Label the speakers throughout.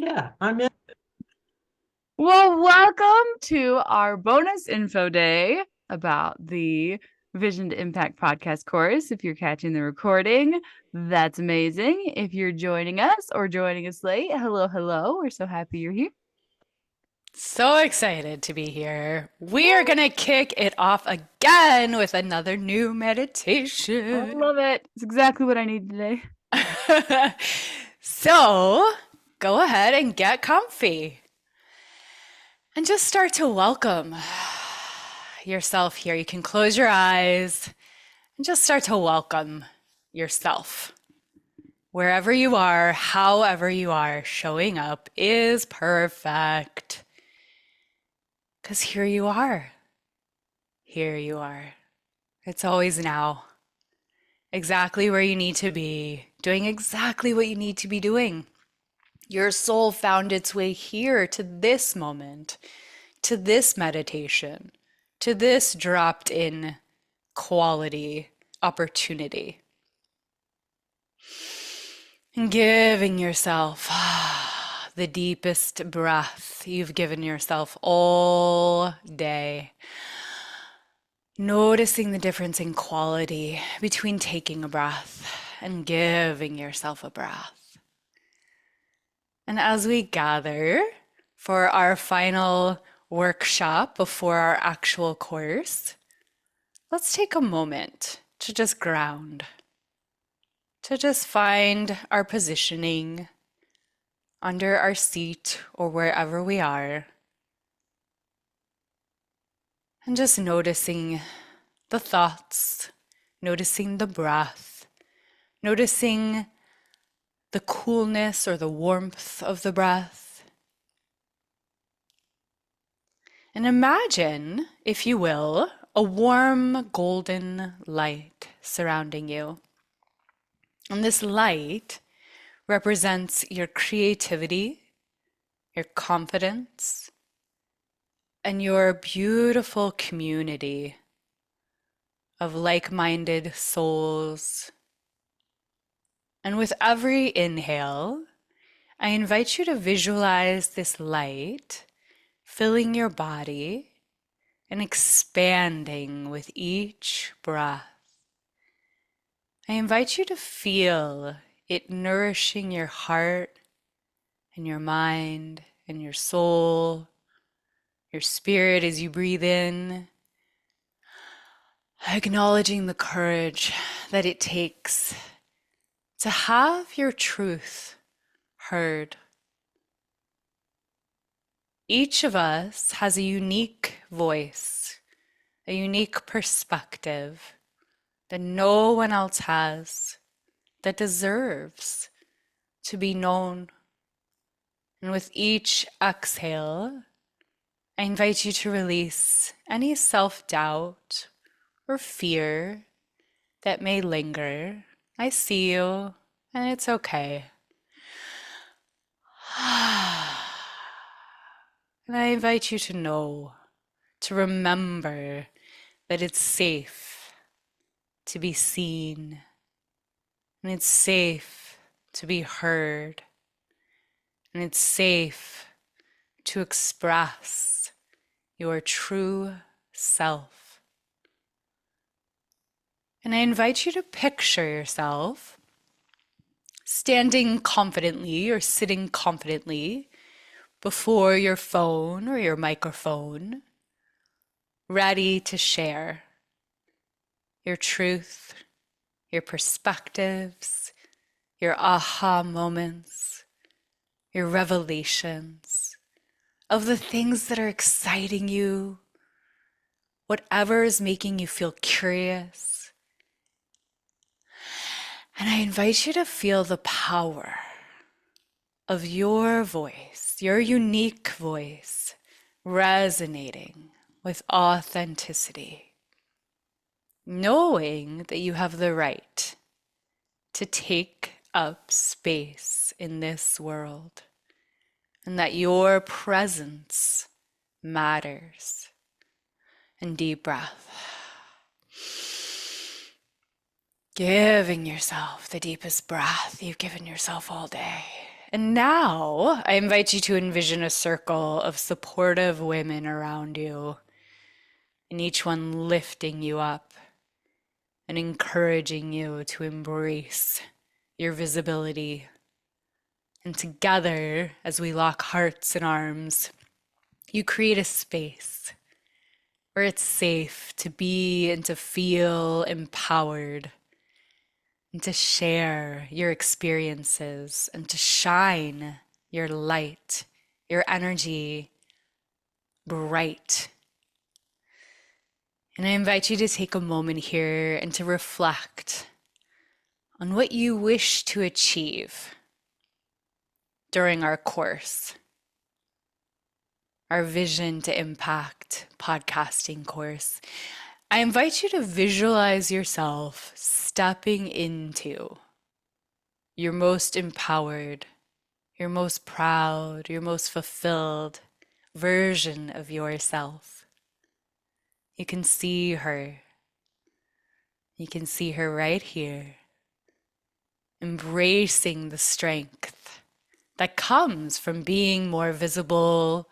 Speaker 1: yeah, I'm in.
Speaker 2: Well, welcome to our bonus info day about the Vision to Impact podcast course. If you're catching the recording, that's amazing. If you're joining us or joining us late, hello, hello. We're so happy you're here.
Speaker 3: So excited to be here. We are going to kick it off again with another new
Speaker 2: I
Speaker 3: meditation.
Speaker 2: love it. It's exactly what I need today.
Speaker 3: So go ahead and get comfy and just start to welcome yourself here. You can close your eyes and just start to welcome yourself. Wherever you are, however you are, showing up is perfect. Because here you are. Here you are. It's always now. Exactly where you need to be, doing exactly what you need to be doing. Your soul found its way here to this moment, to this meditation, to this dropped in quality opportunity. And giving yourself the deepest breath you've given yourself all day. Noticing the difference in quality between taking a breath and giving yourself a breath. And as we gather for our final workshop before our actual course, let's take a moment to just ground, to just find our positioning under our seat or wherever we are, and just noticing the thoughts, noticing the breath, noticing the coolness or the warmth of the breath. And imagine, if you will, a warm golden light surrounding you. And this light represents your creativity, your confidence, and your beautiful community of like-minded souls. And with every inhale, I invite you to visualize this light filling your body and expanding with each breath. I invite you to feel it nourishing your heart and your mind and your soul, your spirit as you breathe in, acknowledging the courage that it takes to have your truth heard. Each of us has a unique voice, a unique perspective that no one else has, that deserves to be known. And with each exhale, I invite you to release any self-doubt or fear that may linger. I see you, and it's okay. And I invite you to know, to remember that it's safe to be seen, and it's safe to be heard, and it's safe to express your true self. And I invite you to picture yourself standing confidently or sitting confidently before your phone or your microphone, ready to share your truth, your perspectives, your aha moments, your revelations of the things that are exciting you, whatever is making you feel curious. And I invite you to feel the power of your voice, your unique voice, resonating with authenticity, knowing that you have the right to take up space in this world and that your presence matters. And deep breath. Giving yourself the deepest breath you've given yourself all day. And now I invite you to envision a circle of supportive women around you, and each one lifting you up and encouraging you to embrace your visibility. And together, as we lock hearts and arms, you create a space where it's safe to be and to feel empowered and to share your experiences and to shine your light, your energy bright. And I invite you to take a moment here and to reflect on what you wish to achieve during our course, our Vision to Impact podcasting course. I invite you to visualize yourself stepping into your most empowered, your most proud, your most fulfilled version of yourself. You can see her. You can see her right here, embracing the strength that comes from being more visible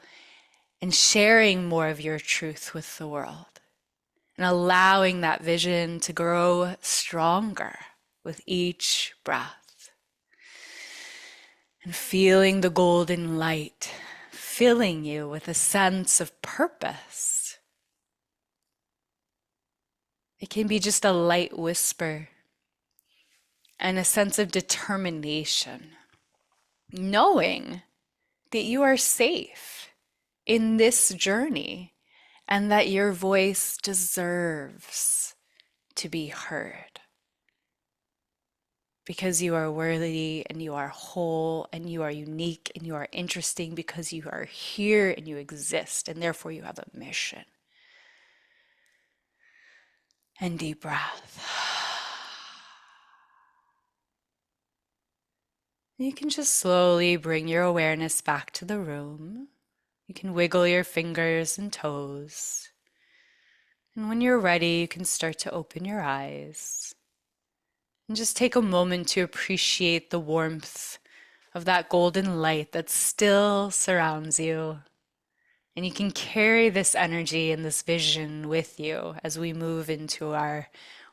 Speaker 3: and sharing more of your truth with the world, and allowing that vision to grow stronger with each breath. And feeling the golden light filling you with a sense of purpose. It can be just a light whisper and a sense of determination, knowing that you are safe in this journey and that your voice deserves to be heard. Because you are worthy and you are whole and you are unique and you are interesting, because you are here and you exist and therefore you have a mission. And deep breath. You can just slowly bring your awareness back to the room. You can wiggle your fingers and toes. And when you're ready, you can start to open your eyes. And just take a moment to appreciate the warmth of that golden light that still surrounds you. And you can carry this energy and this vision with you as we move into our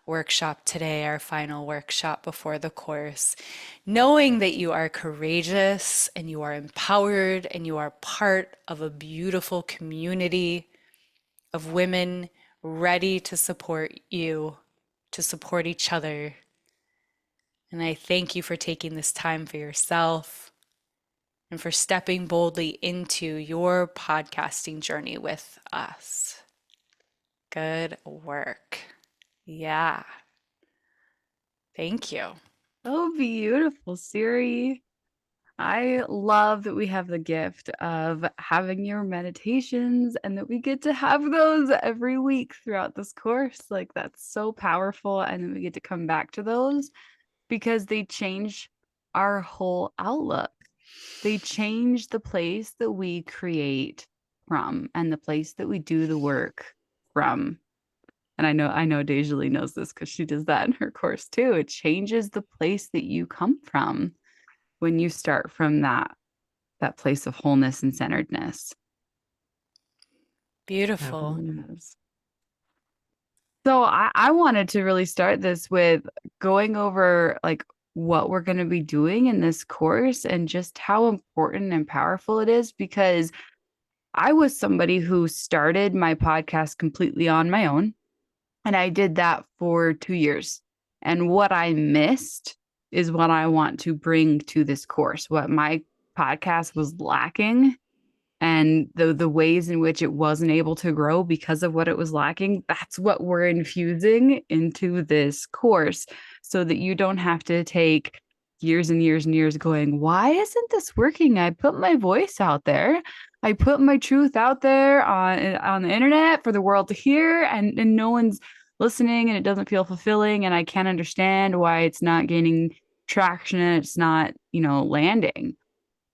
Speaker 3: workshop today, our final workshop before the course, knowing that you are courageous and you are empowered and you are part of a beautiful community of women ready to support you, to support each other. And I thank you for taking this time for yourself and for stepping boldly into your podcasting journey with us. Good work. Yeah. Thank you.
Speaker 2: Oh, beautiful, Siri. I love that we have the gift of having your meditations and that we get to have those every week throughout this course. Like, that's so powerful. And then we get to come back to those because they change our whole outlook. They change the place that we create from and the place that we do the work from. And I know Dejalie knows this because she does that in her course too. It changes the place that you come from when you start from that place of wholeness and centeredness.
Speaker 3: Beautiful.
Speaker 2: So I wanted to really start this with going over like what we're going to be doing in this course and just how important and powerful it is, because I was somebody who started my podcast completely on my own. And I did that for 2 years. And what I missed is what I want to bring to this course. What my podcast was lacking and the ways in which it wasn't able to grow because of what it was lacking, that's what we're infusing into this course so that you don't have to take years and years and years going, why isn't this working? I put my voice out there. I put my truth out there on the internet for the world to hear, and no one's listening, and it doesn't feel fulfilling, and I can't understand why it's not gaining traction and it's not, landing.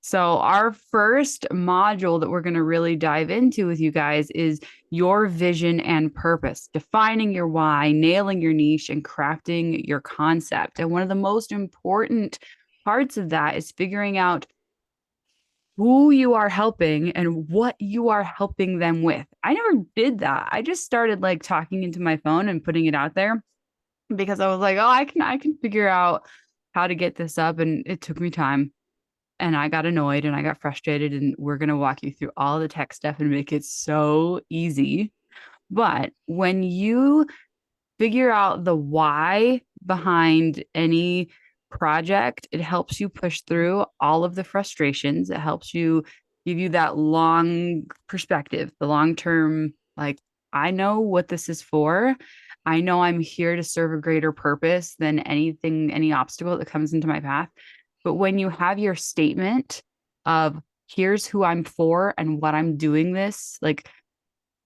Speaker 2: So our first module that we're going to really dive into with you guys is your vision and purpose, defining your why, nailing your niche, and crafting your concept. And one of the most important parts of that is figuring out who you are helping and what you are helping them with. I never did that. I just started like talking into my phone and putting it out there because I was like, oh, I can figure out how to get this up. And it took me time. And I got annoyed and I got frustrated. And we're going to walk you through all the tech stuff and make it so easy. But when you figure out the why behind any project, it helps you push through all of the frustrations. It helps you give you that long perspective, the long term, like, I know what this is for. I know I'm here to serve a greater purpose than anything, any obstacle that comes into my path. But when you have your statement of, here's who I'm for and what I'm doing this, like,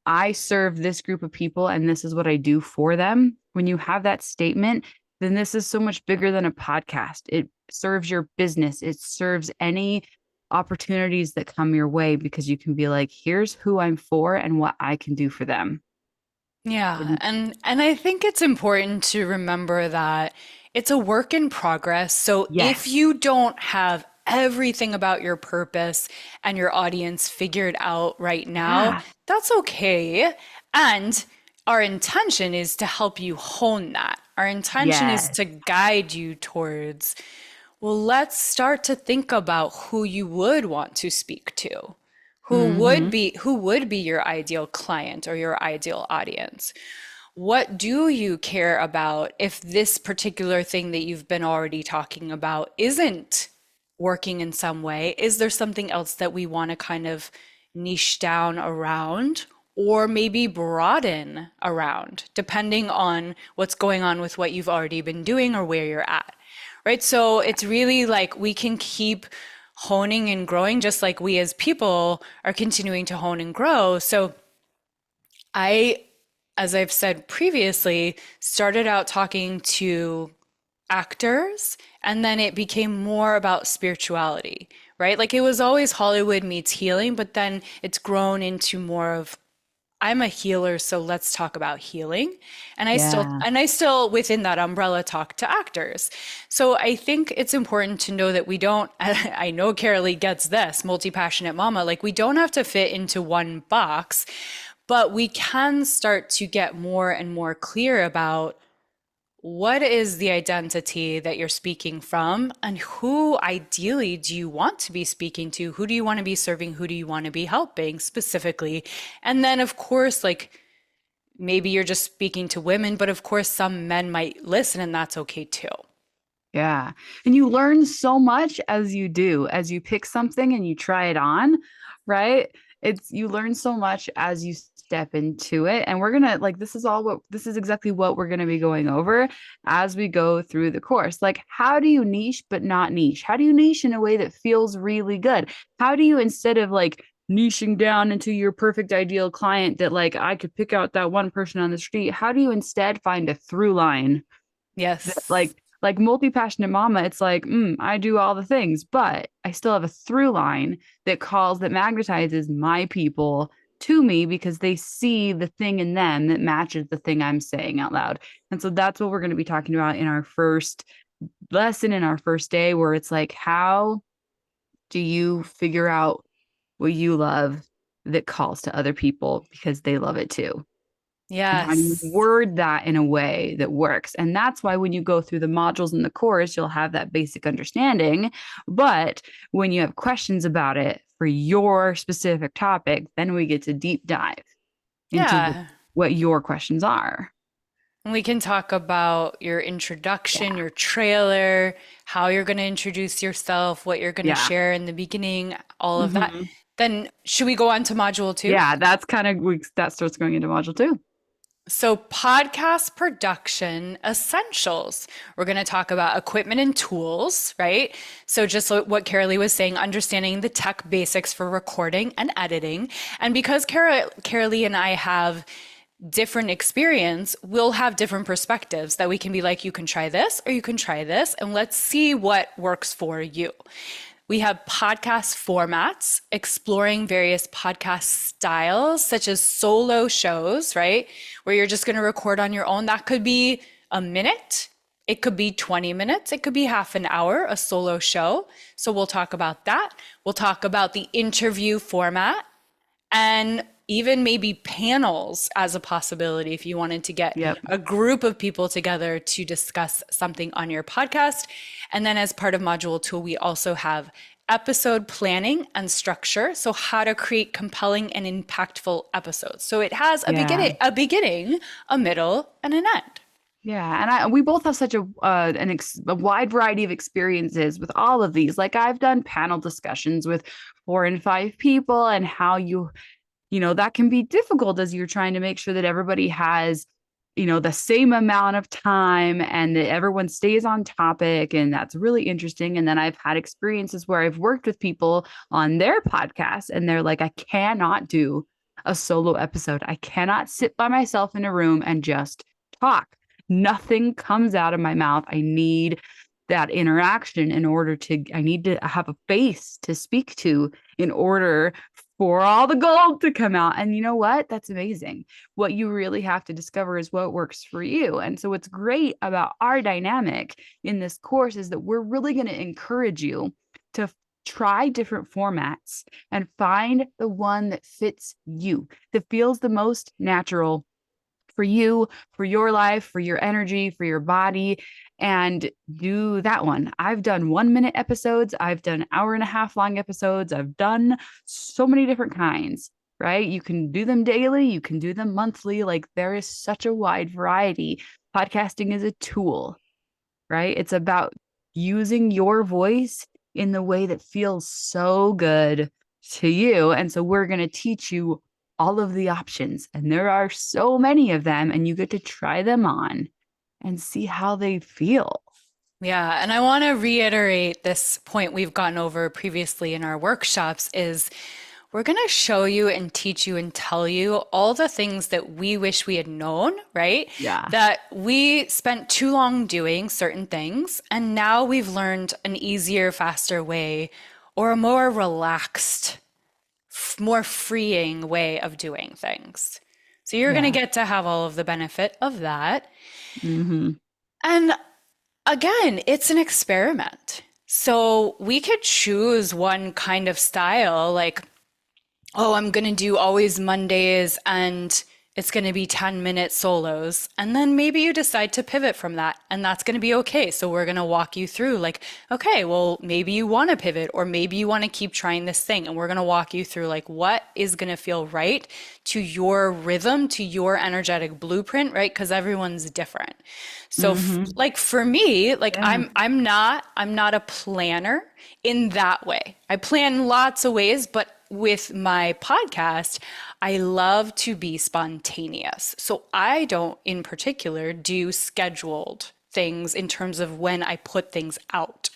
Speaker 2: I serve this group of people and this is what I do for them. When you have that statement, then this is so much bigger than a podcast. It serves your business, it serves any opportunities that come your way because you can be like, here's who I'm for and what I can do for them.
Speaker 3: Yeah, and I think it's important to remember that it's a work in progress. So if
Speaker 2: Yes.
Speaker 3: you don't have everything about your purpose and your audience figured out right now,
Speaker 2: Yeah.
Speaker 3: that's okay. And our intention is to help you hone that. Our intention is
Speaker 2: Yes.
Speaker 3: to guide you towards, well, let's start to think about who you would want to speak to.
Speaker 2: Hmm.
Speaker 3: Who would be your ideal client or your ideal audience? What do you care about if this particular thing that you've been already talking about isn't working in some way? Is there something else that we want to kind of niche down around or maybe broaden around, depending on what's going on with what you've already been doing or where you're at? Right? So it's really like we can keep honing and growing just like we as people are continuing to hone and grow. So I, as I've said previously, started out talking to actors and then it became more about spirituality, right? Like it was always Hollywood meets healing, but then it's grown into more of I'm a healer, so let's talk about healing.
Speaker 2: Yeah.
Speaker 3: And I still within that umbrella talk to actors. So I think it's important to know that we don't I know Carolee gets this, multi-passionate mama, like we don't have to fit into one box, but we can start to get more and more clear about what is the identity that you're speaking from and who ideally do you want to be speaking to? Who do you want to be serving? Who do you want to be helping specifically? And then, of course, like maybe you're just speaking to women, but of course, some men might listen and that's okay too.
Speaker 2: Yeah. And you learn so much as you do, as you pick something and you try it on, right? It's you learn so much as you step into it. And we're gonna like this is exactly what we're gonna be going over as we go through the course. Like, how do you niche but not niche? How do you niche in a way that feels really good? How do you, instead of like niching down into your perfect ideal client that like I could pick out that one person on the street, how do you instead find a through line that
Speaker 3: Yes.
Speaker 2: like multi-passionate mama, it's like, I do all the things, but I still have a through line that magnetizes my people to me because they see the thing in them that matches the thing I'm saying out loud. And so that's what we're going to be talking about in our first lesson, in our first day, where it's like, how do you figure out what you love that calls to other people because they love it too? And how do you
Speaker 3: Yes.
Speaker 2: word that in a way that works? And that's why when you go through the modules in the course, you'll have that basic understanding. But when you have questions about it for your specific topic, then we get to deep dive into
Speaker 3: Yeah.
Speaker 2: what your questions are.
Speaker 3: And we can talk about your introduction,
Speaker 2: Yeah.
Speaker 3: your trailer, how you're going to introduce yourself, what you're going to
Speaker 2: Yeah.
Speaker 3: share in the beginning, all of that.
Speaker 2: Hmm.
Speaker 3: Then, should we go on to module two?
Speaker 2: Yeah. That's kind of, that starts going into module two.
Speaker 3: So, podcast production essentials. We're going to talk about equipment and tools, right? So, just what Carolee was saying, understanding the tech basics for recording and editing. And because Carolee and I have different experience, we'll have different perspectives that we can be like, you can try this or you can try this, and let's see what works for you. We have podcast formats, exploring various podcast styles, such as solo shows, right? Where you're just going to record on your own. That could be a minute, It could be 20 minutes, it could be half an hour, a solo show. So we'll talk about that. We'll talk about the interview format and even maybe panels as a possibility if you wanted to get
Speaker 2: Yep.
Speaker 3: a group of people together to discuss something on your podcast. And then as part of module 2, we also have episode planning and structure. So how to create compelling and impactful episodes. So it has
Speaker 2: Yeah.
Speaker 3: a beginning, a middle, and an end.
Speaker 2: Yeah, and we both have such a wide variety of experiences with all of these. Like I've done panel discussions with 4 and 5 people, and how that can be difficult as you're trying to make sure that everybody has, the same amount of time and that everyone stays on topic, and that's really interesting. And then I've had experiences where I've worked with people on their podcast, and they're like, I cannot do a solo episode. I cannot sit by myself in a room and just talk. Nothing comes out of my mouth. I need that interaction I need to have a face to speak to in order for all the gold to come out. And you know what? That's amazing. What you really have to discover is what works for you. And so what's great about our dynamic in this course is that we're really going to encourage you to try different formats and find the one that fits you, that feels the most natural for you, for your life, for your energy, for your body, and do that one. I've done 1 minute episodes. I've done hour-and-a-half long episodes. I've done so many different kinds, right? You can do them daily. You can do them monthly. Like there is such a wide variety. Podcasting is a tool, right? It's about using your voice in the way that feels so good to you. And so we're going to teach you all of the options, and there are so many of them, and you get to try them on and see how they feel.
Speaker 3: Yeah, and I want to reiterate this point we've gone over previously in our workshops is we're going to show you and teach you and tell you all the things that we wish we had known, right?
Speaker 2: Yeah.
Speaker 3: That we spent too long doing certain things, and now we've learned an easier, faster way or a more relaxed, more freeing way of doing things. So you're going to
Speaker 2: Yeah.
Speaker 3: get to have all of the benefit of that.
Speaker 2: Mm-hmm.
Speaker 3: And again, it's an experiment. So we could choose one kind of style, like, oh, I'm going to do always Mondays and it's going to be 10-minute solos. And then maybe you decide to pivot from that, and that's going to be okay. So we're going to walk you through, like, okay, well, maybe you want to pivot, or maybe you want to keep trying this thing. And we're going to walk you through, like, what is going to feel right to your rhythm, to your energetic blueprint, right? Because everyone's different. So, like, for me, like,
Speaker 2: Yeah.
Speaker 3: I'm not a planner in that way. I plan lots of ways, but with my podcast, I love to be spontaneous. So I don't, in particular, do scheduled things in terms of when I put things out.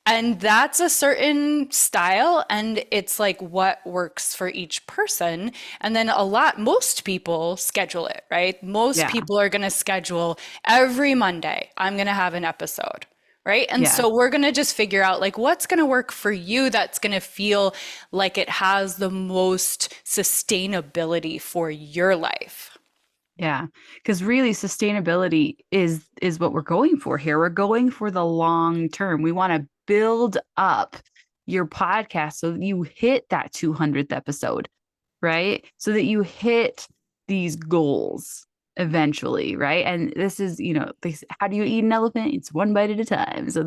Speaker 3: And that's a certain style, and it's like what works for each person. And then most people schedule it, right? Most
Speaker 2: Yeah.
Speaker 3: people are going to schedule every Monday, I'm going to have an episode. Right. And
Speaker 2: Yeah.
Speaker 3: so we're going to just figure out like what's going to work for you that's going to feel like it has the most sustainability for your life.
Speaker 2: Yeah. Because really sustainability is what we're going for here. We're going for the long term. We want to build up your podcast so that you hit that 200th episode, right? So that you hit these goals eventually, right? And this is, how do you eat an elephant? It's one bite at a time. So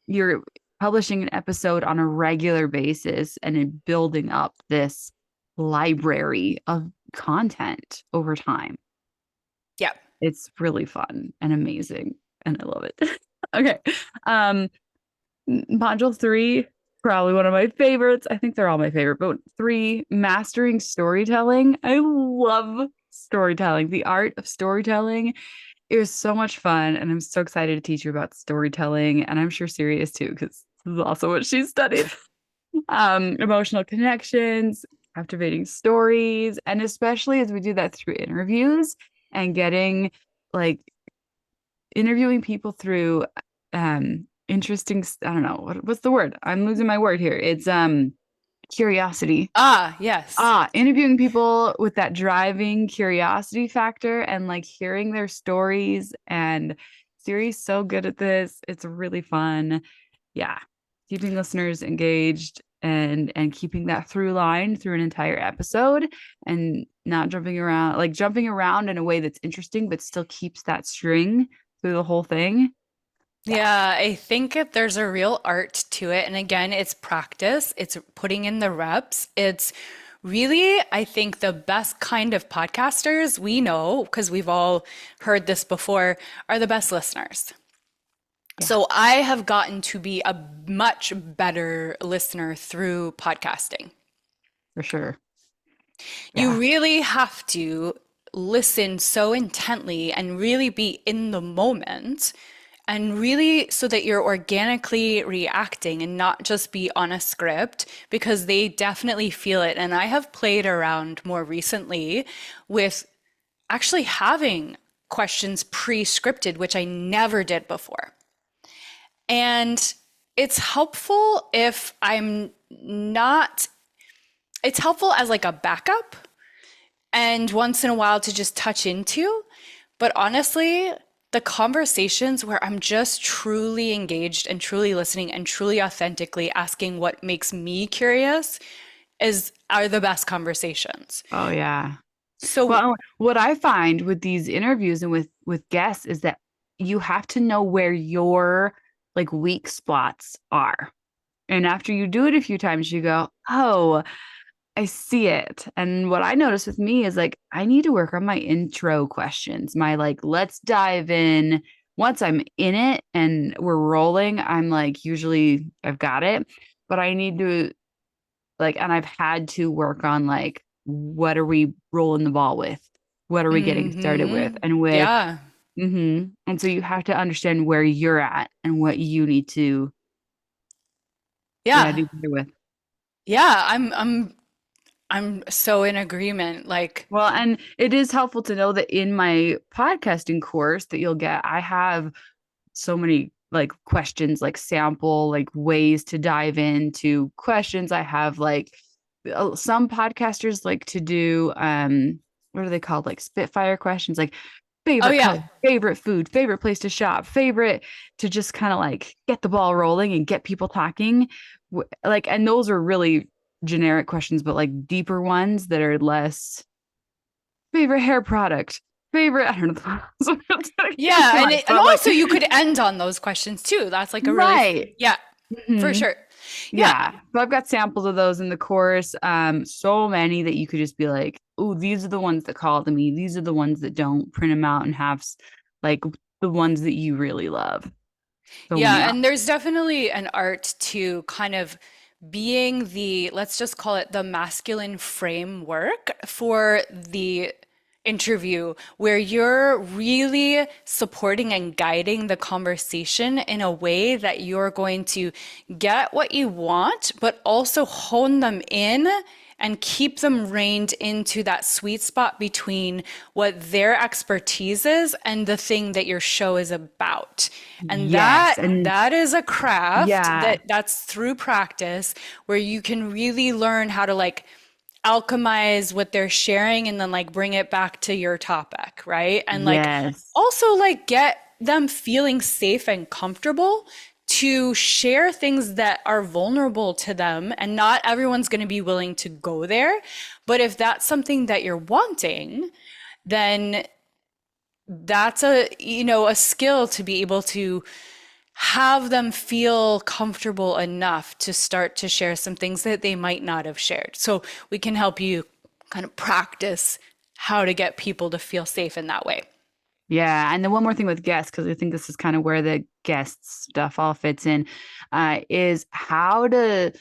Speaker 2: you're publishing an episode on a regular basis and then building up this library of content over time.
Speaker 3: Yeah.
Speaker 2: It's really fun and amazing, and I love it. Okay. Um, Module 3, probably one of my favorites. I think they're all my favorite, but 3, mastering storytelling. I love storytelling. The art of storytelling. It was so much fun, and I'm so excited to teach you about storytelling, and I'm sure Siri is too, because this is also what she studied. Emotional connections, captivating stories, and especially as we do that through interviews and getting like interviewing people through interesting, I don't know, what's the word? I'm losing my word here. It's curiosity.
Speaker 3: Ah, yes.
Speaker 2: Interviewing people with that driving curiosity factor and like hearing their stories and Siri's so good at this. It's really fun. Yeah. Keeping listeners engaged and keeping that through line through an entire episode and not jumping around in a way that's interesting, but still keeps that string through the whole thing. Yeah,
Speaker 3: Yeah, I think that there's a real art to it. And again, it's practice, it's putting in the reps. It's really, I think, the best kind of podcasters we know, because we've all heard this before, are the best listeners.
Speaker 2: yeah,
Speaker 3: So I have gotten to be a much better listener through podcasting.
Speaker 2: for sure.
Speaker 3: You
Speaker 2: Yeah,
Speaker 3: really have to listen so intently and really be in the moment and really so that you're organically reacting and not just be on a script because they definitely feel it. And I have played around more recently with actually having questions pre-scripted, which I never did before. And it's helpful if I'm not, it's helpful as like a backup and once in a while to just touch into. But honestly, the conversations where I'm just truly engaged and truly listening and truly authentically asking what makes me curious is are the best conversations.
Speaker 2: oh yeah.
Speaker 3: So,
Speaker 2: Well, what I find with these interviews and with guests is that you have to know where your like weak spots are. And after you do it a few times, you go, "Oh, I see it." And what I notice with me is like I need to work on my intro questions. My like let's dive in. Once I'm in it and we're rolling, I'm like usually I've got it, but I need to like, and I've had to work on like, what are we rolling the ball with? What are we getting started with?
Speaker 3: hmm,
Speaker 2: And with,
Speaker 3: yeah,
Speaker 2: and so you have to understand where you're at and what you need to, yeah,
Speaker 3: yeah,
Speaker 2: do better with.
Speaker 3: yeah. I'm so in agreement. Like,
Speaker 2: Well, and it is helpful to know that in my podcasting course that you'll get, I have so many like questions, like sample, like ways to dive into questions. I have like some podcasters like to do, what are they called? Like Spitfire questions, like
Speaker 3: oh
Speaker 2: favorite
Speaker 3: yeah,
Speaker 2: color, favorite food, favorite place to shop, favorite to just kind of like get the ball rolling and get people talking. Like, and those are really generic questions, but like deeper ones that are less favorite hair product, favorite, I don't know.
Speaker 3: yeah,
Speaker 2: Too
Speaker 3: and
Speaker 2: much,
Speaker 3: and
Speaker 2: but like,
Speaker 3: also you could end on those questions too. That's like a really,
Speaker 2: right.
Speaker 3: yeah, for
Speaker 2: Mhm.
Speaker 3: sure. Yeah,
Speaker 2: Yeah. So I've got samples of those in the course. So many that you could just be like, oh, these are the ones that call to me. These are the ones that don't print them out and have like the ones that you really love. So many
Speaker 3: yeah,
Speaker 2: options.
Speaker 3: and there's definitely an art to kind of being the, let's just call it the masculine framework for the interview, where you're really supporting and guiding the conversation in a way that you're going to get what you want, but also hone them in and keep them reined into that sweet spot between what their expertise is and the thing that your show is about. And
Speaker 2: Yes. And
Speaker 3: that is a craft
Speaker 2: yeah.
Speaker 3: that's through practice where you can really learn how to like alchemize what they're sharing and then like bring it back to your topic, right? And like
Speaker 2: Yes.
Speaker 3: also like get them feeling safe and comfortable to share things that are vulnerable to them. And not everyone's going to be willing to go there. But if that's something that you're wanting, then that's a, you know, a skill to be able to have them feel comfortable enough to start to share some things that they might not have shared. So we can help you kind of practice how to get people to feel safe in that way.
Speaker 2: Yeah, and then one more thing with guests, because I think this is kind of where the guest stuff all fits in, is how to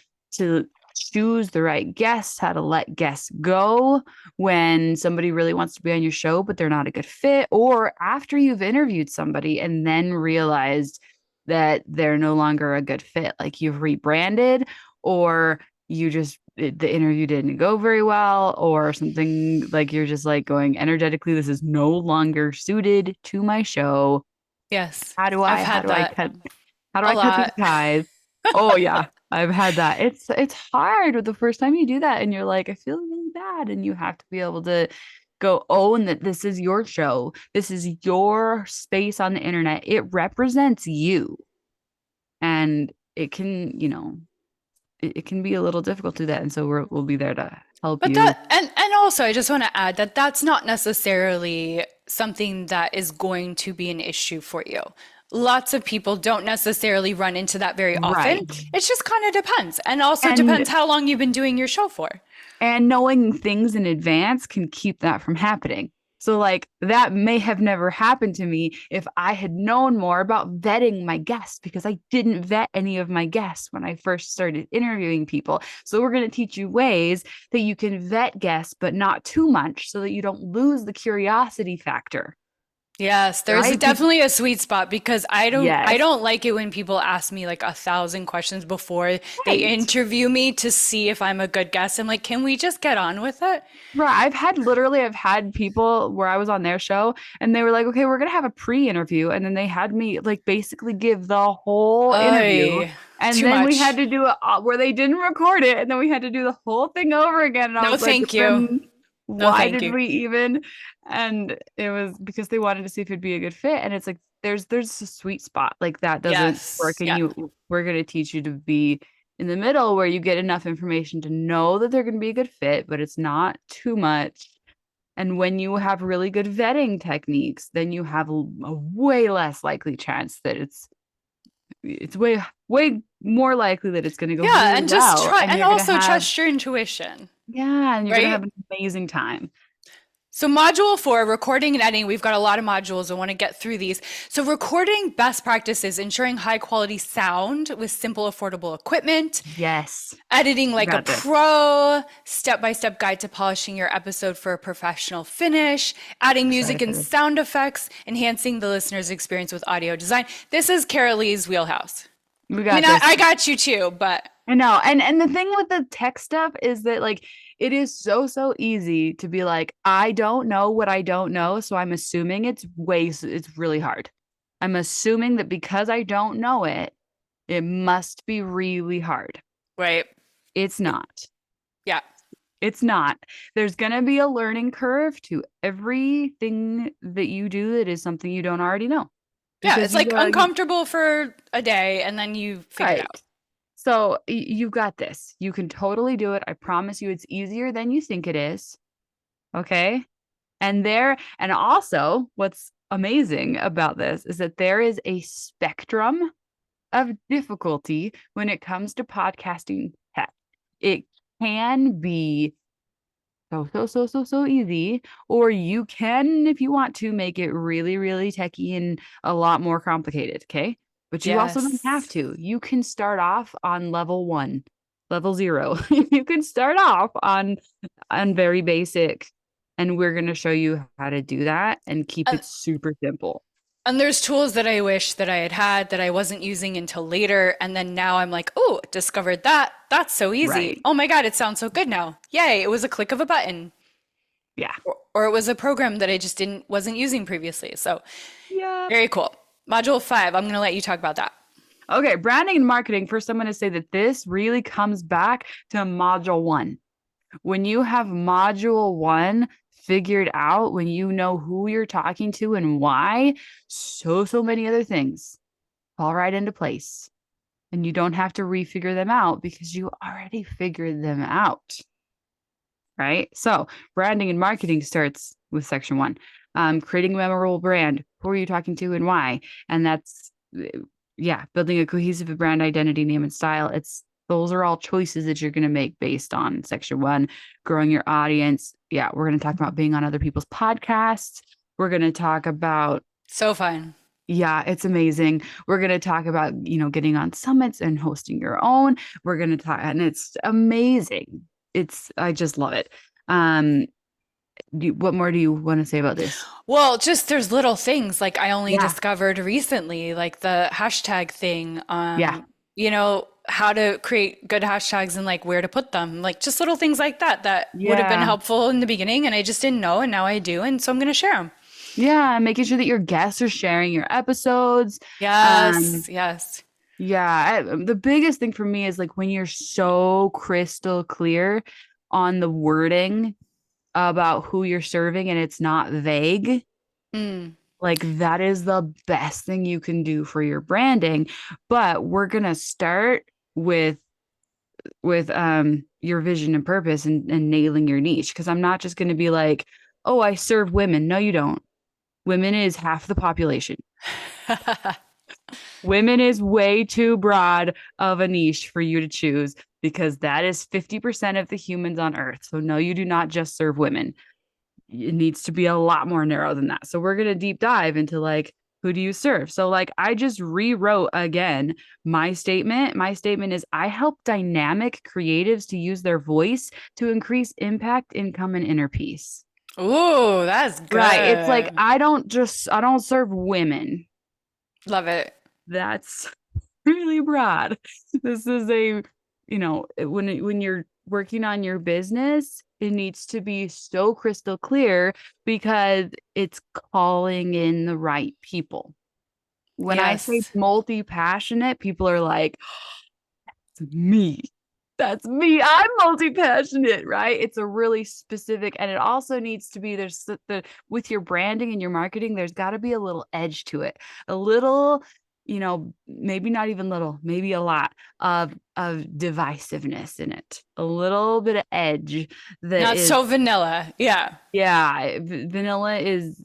Speaker 2: choose the right guests, how to let guests go when somebody really wants to be on your show, but they're not a good fit, or after you've interviewed somebody and then realized that they're no longer a good fit, like you've rebranded, or you just the interview didn't go very well or something like you're just like going energetically this is no longer suited to my show.
Speaker 3: Yes,
Speaker 2: how do
Speaker 3: I've
Speaker 2: i how
Speaker 3: had
Speaker 2: do i
Speaker 3: that
Speaker 2: cut how do
Speaker 3: a
Speaker 2: I cut these
Speaker 3: lot.
Speaker 2: ties? Oh yeah, I've had that. It's hard with the first time you do that and you're like I feel really bad and you have to be able to Go own that this is your show. This is your space on the internet. It represents you. And it can, it can be a little difficult to do that. And so we'll be there to help
Speaker 3: But
Speaker 2: you.
Speaker 3: and also I just want to add that that's not necessarily something that is going to be an issue for you. Lots of people don't necessarily run into that very often.
Speaker 2: Right.
Speaker 3: It just kind of depends. And also
Speaker 2: And
Speaker 3: depends how long you've been doing your show for.
Speaker 2: and knowing things in advance can keep that from happening. So, like, that may have never happened to me if I had known more about vetting my guests, because I didn't vet any of my guests when I first started interviewing people. So, we're going to teach you ways that you can vet guests, but not too much, so that you don't lose the curiosity factor,
Speaker 3: Yes, there's
Speaker 2: right?
Speaker 3: definitely a sweet spot because I
Speaker 2: Yes.
Speaker 3: don't like it when people ask me like 1,000 questions before they
Speaker 2: Right.
Speaker 3: interview me to see if I'm a good guest. I'm like, can we just get on with it?
Speaker 2: Right. I've had people where I was on their show and they were like, okay, we're going to have a pre-interview. And then they had me like basically give the whole interview.
Speaker 3: Ay,
Speaker 2: And
Speaker 3: too
Speaker 2: then we had
Speaker 3: much.
Speaker 2: to do it where they didn't record it. And then we had to do the whole thing over again. And I
Speaker 3: No,
Speaker 2: was like,
Speaker 3: thank you.
Speaker 2: then
Speaker 3: No,
Speaker 2: why
Speaker 3: thank
Speaker 2: did
Speaker 3: you.
Speaker 2: we even? And it was because they wanted to see if it'd be a good fit. And it's like, there's a sweet spot like that doesn't work.
Speaker 3: Yes.
Speaker 2: And
Speaker 3: Yeah.
Speaker 2: we're going to teach you to be in the middle where you get enough information to know that they're going to be a good fit, but it's not too much. And when you have really good vetting techniques, then you have a way less likely chance that it's way more likely that it's going to go
Speaker 3: Yeah,
Speaker 2: really
Speaker 3: and just
Speaker 2: well,
Speaker 3: try
Speaker 2: and
Speaker 3: and
Speaker 2: you're going to
Speaker 3: also
Speaker 2: have
Speaker 3: trust your intuition,
Speaker 2: yeah, and you're going to have
Speaker 3: right?
Speaker 2: an amazing time.
Speaker 3: So, module four, recording and editing, we've got a lot of modules. I want to get through these. So, recording best practices, ensuring high quality sound with simple, affordable equipment,
Speaker 2: Yes,
Speaker 3: editing
Speaker 2: you
Speaker 3: like a
Speaker 2: got this.
Speaker 3: pro, step by step guide to polishing your episode for a professional finish, adding music
Speaker 2: Excited for
Speaker 3: and
Speaker 2: this.
Speaker 3: sound effects, enhancing the listener's experience with audio design. This is Cara Lee's wheelhouse.
Speaker 2: We
Speaker 3: I mean,
Speaker 2: got this.
Speaker 3: I got you too, but
Speaker 2: I know. And the thing with the tech stuff is that like it is so easy to be like, I don't know what I don't know, so I'm assuming it's really hard. I'm assuming that because I don't know it, it must be really hard.
Speaker 3: right.
Speaker 2: It's not.
Speaker 3: Yeah.
Speaker 2: It's not. There's going to be a learning curve to everything that you do that is something you don't already know.
Speaker 3: Yeah,
Speaker 2: Because
Speaker 3: it's
Speaker 2: you
Speaker 3: like
Speaker 2: you
Speaker 3: uncomfortable for a day and then you figure it
Speaker 2: right.
Speaker 3: out.
Speaker 2: So you've got this. You can totally do it. I promise you it's easier than you think it is. Okay? And also what's amazing about this is that there is a spectrum of difficulty when it comes to podcasting tech. It can be so easy, or you can, if you want to, make it really techy and a lot more complicated. Okay. But you also don't have
Speaker 3: Yes.
Speaker 2: to. You can start off on level one, level zero. You can start off on very basic, and we're going to show you how to do that and keep
Speaker 3: And,
Speaker 2: it super simple.
Speaker 3: and there's tools that I wish that I had had that I wasn't using until later. And then now I'm like, oh, discovered that. That's so easy.
Speaker 2: Right.
Speaker 3: Oh my God, it sounds so good now. Yay, it was a click of a button.
Speaker 2: Yeah.
Speaker 3: Or it was a program that I just wasn't using previously. So
Speaker 2: Yeah.
Speaker 3: very cool. Module five, I'm gonna let you talk about that.
Speaker 2: Okay, branding and marketing. First, I'm going to say that this really comes back to module one. When you have module one figured out, when you know who you're talking to and why, so many other things fall right into place. And you don't have to refigure them out because you already figured them out. Right. So branding and marketing starts with section one. Creating a memorable brand. Who are you talking to and why? And that's building a cohesive brand identity, name, and style. Those are all choices that you're going to make based on section one. Growing your audience. Yeah, we're going to talk about being on other people's podcasts. We're going to talk about
Speaker 3: So fun.
Speaker 2: yeah, it's amazing. We're going to talk about, getting on summits and hosting your own. We're going to talk, and it's amazing. I just love it. Um, what more do you want to say about this?
Speaker 3: Well, just there's little things like I only
Speaker 2: Yeah.
Speaker 3: discovered recently, like the hashtag thing,
Speaker 2: Yeah.
Speaker 3: how to create good hashtags and like where to put them, like just little things like that that would have been
Speaker 2: Yeah.
Speaker 3: helpful in the beginning and I just didn't know and now I do and so I'm going to share them.
Speaker 2: Yeah. Making sure that your guests are sharing your episodes. Um,
Speaker 3: Yes, yes.
Speaker 2: yeah. The biggest thing for me is like when you're so crystal clear on the wording about who you're serving and it's not vague,
Speaker 3: Mm.
Speaker 2: like that is the best thing you can do for your branding. But we're going to start with your vision and purpose and nailing your niche, because I'm not just going to be like, oh, I serve women. No, you don't. Women is half the population. Women is way too broad of a niche for you to choose, because that is 50% of the humans on earth. So no, you do not just serve women. It needs to be a lot more narrow than that. So we're going to deep dive into like, who do you serve? So like I just rewrote again my statement. My statement is, I help dynamic creatives to use their voice to increase impact, income, and inner peace.
Speaker 3: Ooh, that's
Speaker 2: Right. It's like
Speaker 3: good.
Speaker 2: I don't serve women.
Speaker 3: Love it.
Speaker 2: That's really broad. This is a, when you're working on your business, it needs to be so crystal clear, because it's calling in the right people. When I say
Speaker 3: Yes.
Speaker 2: multi-passionate, people are like, it's me. That's me. I'm multi-passionate, right? It's a really specific, and it also needs to be, there's the with your branding and your marketing, there's got to be a little edge to it. A little, maybe not even little, maybe a lot of divisiveness in it. A little bit of edge that
Speaker 3: Not
Speaker 2: is,
Speaker 3: so vanilla. Yeah.
Speaker 2: yeah, vanilla is,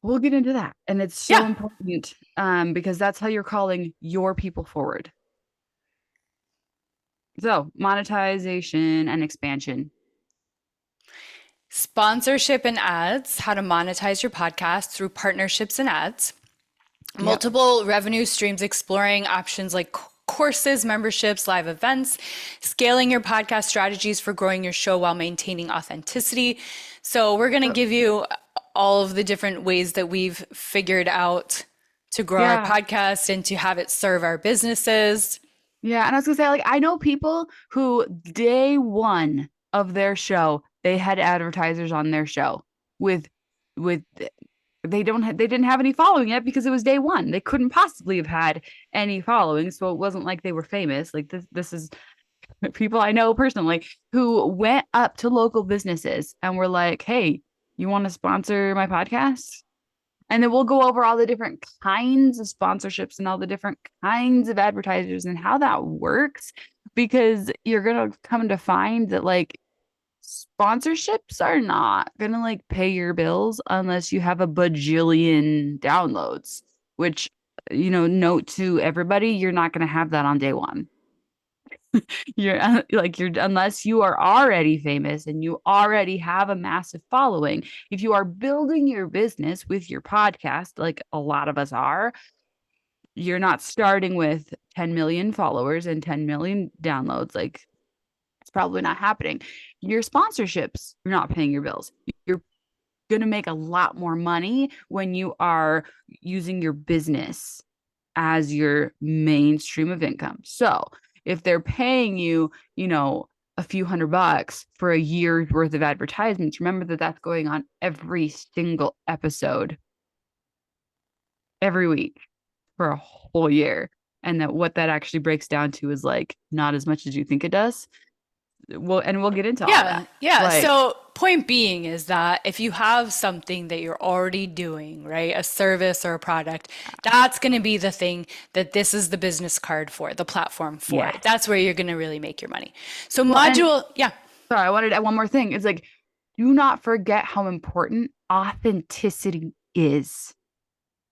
Speaker 2: we'll get into that. And it's so
Speaker 3: Yeah.
Speaker 2: important, because that's how you're calling your people forward. So, monetization and expansion.
Speaker 3: Sponsorship and ads, how to monetize your podcast through partnerships and ads.
Speaker 2: Yep.
Speaker 3: Multiple revenue streams, exploring options like courses, memberships, live events, scaling your podcast strategies for growing your show while maintaining authenticity. So, we're going to give you all of the different ways that we've figured out to grow our
Speaker 2: Yeah.
Speaker 3: podcast and to have it serve our businesses.
Speaker 2: Yeah. And I was gonna say, like, I know people who day one of their show, they had advertisers on their show with they didn't have any following yet, because it was day one. They couldn't possibly have had any following. So it wasn't like they were famous. Like this is people I know personally who went up to local businesses and were like, hey, you want to sponsor my podcast? And then we'll go over all the different kinds of sponsorships and all the different kinds of advertisers and how that works, because you're going to come to find that like sponsorships are not going to like pay your bills unless you have a bajillion downloads, which, note to everybody, you're not going to have that on day one. You're unless you are already famous and you already have a massive following. If you are building your business with your podcast, like a lot of us are, you're not starting with 10 million followers and 10 million downloads. Like it's probably not happening. Your sponsorships, you're not paying your bills. You're going to make a lot more money when you are using your business as your main stream of income. So if they're paying you, a few $100 for a year's worth of advertisements, remember that that's going on every single episode, every week for a whole year. And that what that actually breaks down to is like not as much as you think it does. We'll get into all
Speaker 3: Yeah,
Speaker 2: that.
Speaker 3: yeah.
Speaker 2: Like,
Speaker 3: So, point being is that if you have something that you're already doing, right, a service or a product, that's going to be the thing that this is the business card for, the platform for.
Speaker 2: yes.
Speaker 3: That's where you're going to really make your money. So,
Speaker 2: Well, and
Speaker 3: module, yeah.
Speaker 2: sorry, I wanted to add one more thing. It's like, do not forget how important authenticity is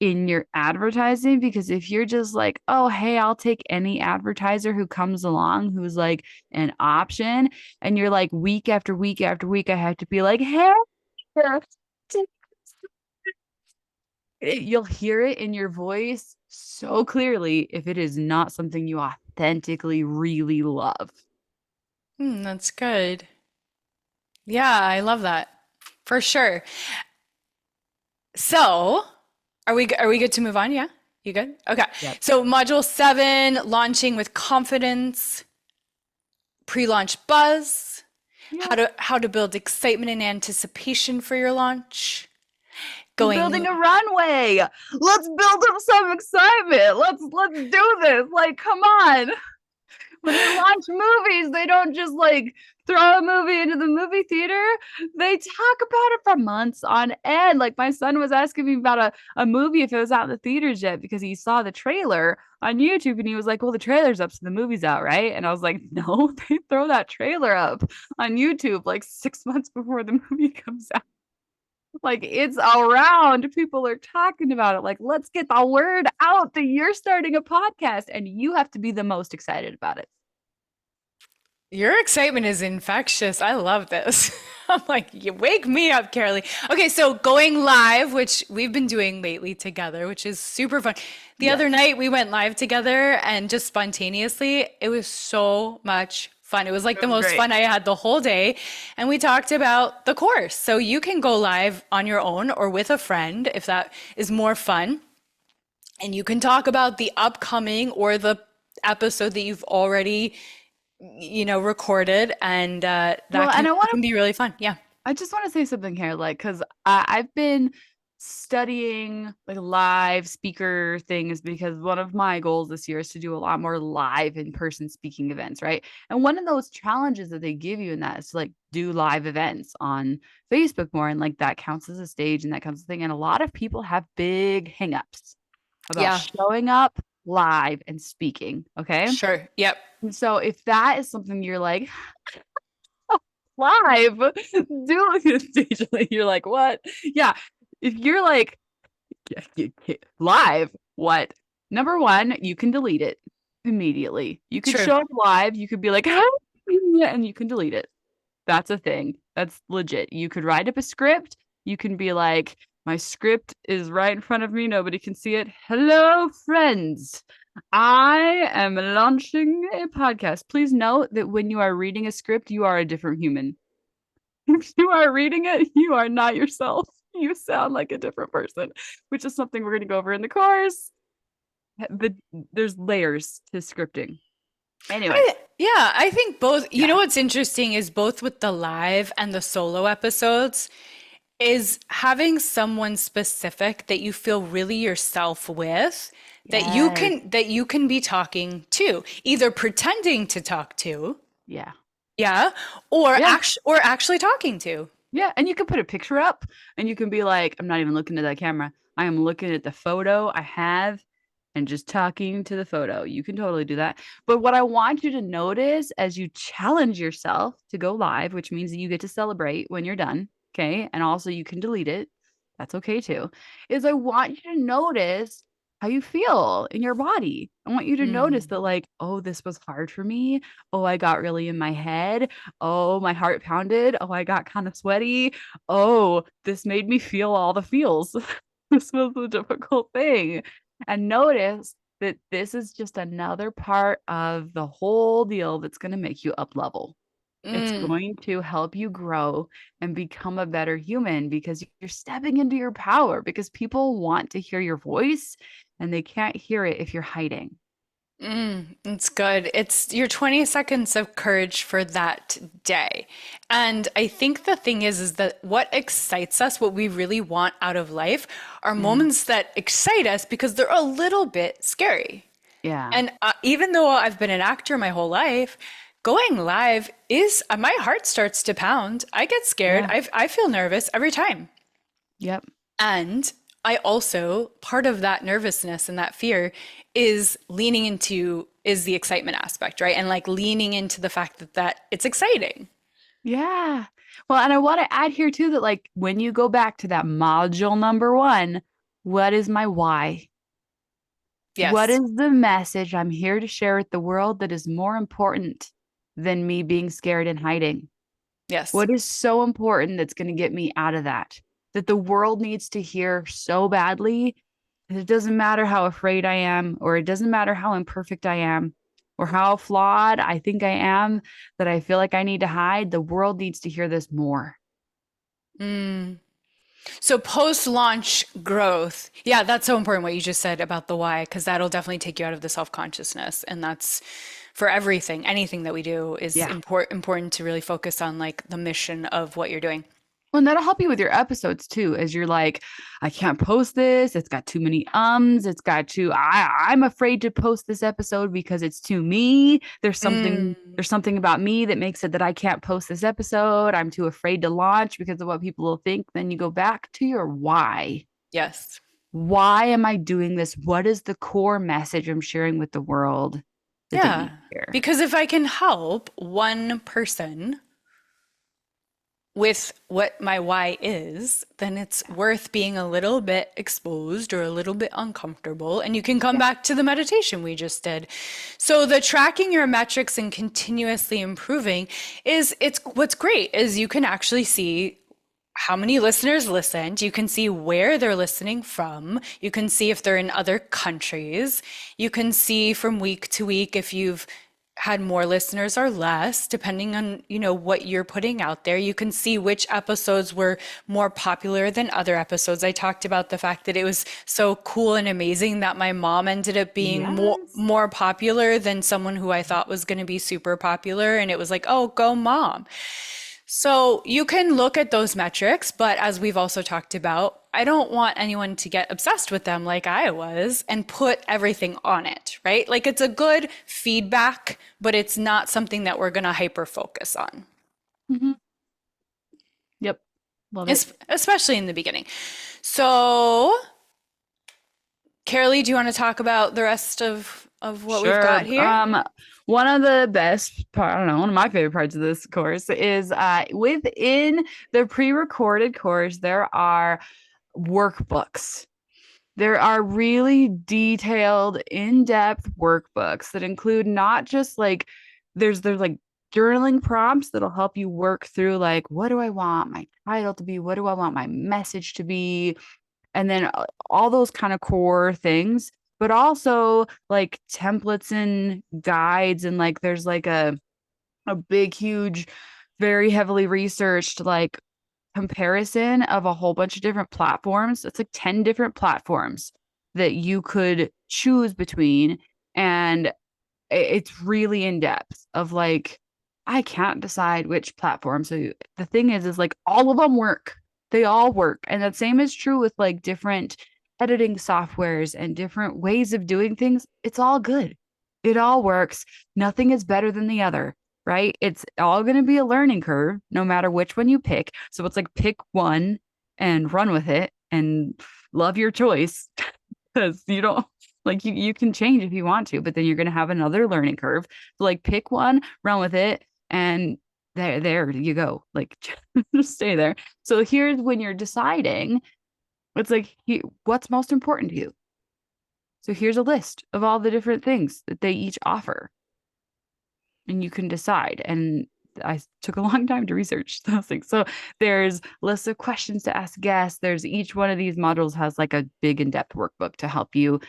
Speaker 2: in your advertising, because if you're just like, oh, hey, I'll take any advertiser who comes along who's like an option, and you're like week after week after week, I have to be like, hey, you'll hear it in your voice so clearly if it is not something you authentically really love.
Speaker 3: That's good. Yeah, I love that for sure. So, are we good to move on? Yeah, you good? Okay.
Speaker 2: Yep.
Speaker 3: So, module 7, launching with confidence, pre-launch buzz,
Speaker 2: Yeah.
Speaker 3: how to build excitement and anticipation for your launch.
Speaker 2: We're building
Speaker 3: Going,
Speaker 2: a runway. Let's build up some excitement. Let's do this. Like, come on. When they launch movies, they don't just like throw a movie into the movie theater. They talk about it for months on end. Like my son was asking me about a movie if it was out in the theaters yet because he saw the trailer on YouTube and he was like, well, the trailer's up, so the movie's out, right? And I was like, no, they throw that trailer up on YouTube like 6 months before the movie comes out. Like it's around. People are talking about it. Like, let's get the word out that you're starting a podcast and you have to be the most excited about it.
Speaker 3: Your excitement is infectious. I love this. I'm like, you wake me up, Carolee. Okay, so going live, which we've been doing lately together, which is super fun. The
Speaker 2: Yes.
Speaker 3: other night we went live together and just spontaneously, it was so much fun. It was like
Speaker 2: It
Speaker 3: the
Speaker 2: was
Speaker 3: most
Speaker 2: great.
Speaker 3: fun I had the whole day. And we talked about the course. So you can go live on your own or with a friend if that is more fun. And you can talk about the upcoming or the episode that you've already recorded, and
Speaker 2: Well,
Speaker 3: that
Speaker 2: and
Speaker 3: can it can be really fun. Yeah.
Speaker 2: I just want to say something here, like, because I've been studying like live speaker things because one of my goals this year is to do a lot more live in-person speaking events, right? And one of those challenges that they give you in that is to like do live events on Facebook more, and like that counts as a stage and that counts as a thing. And a lot of people have big hangups about
Speaker 3: Yeah,
Speaker 2: showing up live and speaking. Okay.
Speaker 3: sure. Yep.
Speaker 2: And so if that is something you're like, live, do occasionally, you're like, what? Yeah. If you're like, live, what? Number one, you can delete it immediately. You could
Speaker 3: True.
Speaker 2: show up live, you could be like, "Hi," and you can delete it. That's a thing. That's legit. You could write up a script. You can be like, my script is right in front of me. Nobody can see it. Hello, friends. I am launching a podcast. Please note that when you are reading a script, you are a different human. If you are reading it, you are not yourself. You sound like a different person, which is something we're going to go over in the course. There's layers to scripting. Anyway,
Speaker 3: Yeah, I think both. You know
Speaker 2: yeah.
Speaker 3: what's interesting is both with the live and the solo episodes is having someone specific that you feel really yourself with,
Speaker 2: Yes.
Speaker 3: that you can be talking to, either pretending to talk to,
Speaker 2: Yeah.
Speaker 3: yeah,
Speaker 2: Yeah.
Speaker 3: or actually talking to.
Speaker 2: Yeah, and you can put a picture up and you can be like, I'm not even looking at that camera. I am looking at the photo I have and just talking to the photo. You can totally do that. But what I want you to notice as you challenge yourself to go live, which means that you get to celebrate when you're done, okay? And also you can delete it. That's okay too. Is I want you to notice how you feel in your body. I want you to notice
Speaker 3: Mm.
Speaker 2: that, like, oh, this was hard for me. Oh, I got really in my head. Oh, my heart pounded. Oh, I got kind of sweaty. Oh, this made me feel all the feels. This was a difficult thing. And notice that this is just another part of the whole deal that's going to make you up level. It's
Speaker 3: Mm.
Speaker 2: going to help you grow and become a better human because you're stepping into your power because people want to hear your voice and they can't hear it if you're hiding.
Speaker 3: It's good. It's your 20 seconds of courage for that day. And I think the thing is that what excites us, what we really want out of life, are
Speaker 2: Mm,
Speaker 3: moments that excite us because they're a little bit scary.
Speaker 2: yeah.
Speaker 3: And even though I've been an actor my whole life, going live is my heart starts to pound. I get scared.
Speaker 2: Yeah.
Speaker 3: I feel nervous every time.
Speaker 2: Yep.
Speaker 3: And I also, part of that nervousness and that fear is leaning into is the excitement aspect, right? And like leaning into the fact that it's exciting.
Speaker 2: Yeah. Well, and I want to add here too that like when you go back to that module number one, what is my why? What
Speaker 3: Yes.
Speaker 2: is the message I'm here to share with the world that is more important than me being scared and hiding?
Speaker 3: Yes.
Speaker 2: What is so important that's going to get me out of that? That the world needs to hear so badly. It doesn't matter how afraid I am, or it doesn't matter how imperfect I am, or how flawed I think I am, that I feel like I need to hide. The world needs to hear this more.
Speaker 3: Mm. So post-launch growth, yeah, that's so important what you just said about the why, because that'll definitely take you out of the self-consciousness. And that's for everything, anything that we do is
Speaker 2: Yeah.
Speaker 3: important to really focus on like the mission of what you're doing.
Speaker 2: Well, and that'll help you with your episodes too, as you're like, I can't post this. It's got too many ums. It's got too, I'm afraid to post this episode because it's too me.
Speaker 3: Mm,
Speaker 2: There's something about me that makes it that I can't post this episode. I'm too afraid to launch because of what people will think. Then you go back to your why.
Speaker 3: yes.
Speaker 2: Why am I doing this? What is the core message I'm sharing with the world that they need
Speaker 3: Yeah.
Speaker 2: to hear?
Speaker 3: Because if I can help one person with what my why is, then it's worth being a little bit exposed or a little bit uncomfortable. And you can come
Speaker 2: Yeah.
Speaker 3: back to the meditation we just did. So the tracking your metrics and continuously improving is it's what's great is you can actually see how many listeners listened. You can see where they're listening from. You can see if they're in other countries. You can see from week to week if you've had more listeners or less, depending on, what you're putting out there. You can see which episodes were more popular than other episodes. I talked about the fact that it was so cool and amazing that my mom ended up being more
Speaker 2: Yes.
Speaker 3: more popular than someone who I thought was going to be super popular. And it was like, oh, go mom. So you can look at those metrics, but as we've also talked about, I don't want anyone to get obsessed with them like I was and put everything on it, right? Like it's a good feedback, but it's not something that we're going to hyper focus on,
Speaker 2: Mm-hmm. Yep. Love it.
Speaker 3: especially in the beginning. So, Carolee, do you want to talk about the rest of what we've got
Speaker 2: Sure.
Speaker 3: here?
Speaker 2: One of the best part, I don't know, one of my favorite parts of this course is within the pre-recorded course, there are workbooks. There are really detailed, in-depth workbooks that include not just like there's like journaling prompts that'll help you work through like what do I want my title to be? What do I want my message to be? And then all those kind of core things, but also like templates and guides and like there's like a big huge very heavily researched like comparison of a whole bunch of different platforms. It's like 10 different platforms that you could choose between. And it's really in depth of like, I can't decide which platform. So the thing is like all of them work. They all work. And the same is true with like different editing softwares and different ways of doing things. It's all good. It all works. Nothing is better than the other, right? It's all going to be a learning curve no matter which one you pick. So it's like pick one and run with it and love your choice because you don't like you can change if you want to, but then you're going to have another learning curve. So like pick one, run with it, and there you go. Like just stay there. So here's when you're deciding, it's like what's most important to you. So here's a list of all the different things that they each offer, and you can decide. And I took a long time to research those things. So there's lists of questions to ask guests. There's each one of these modules has like a big in-depth workbook to help you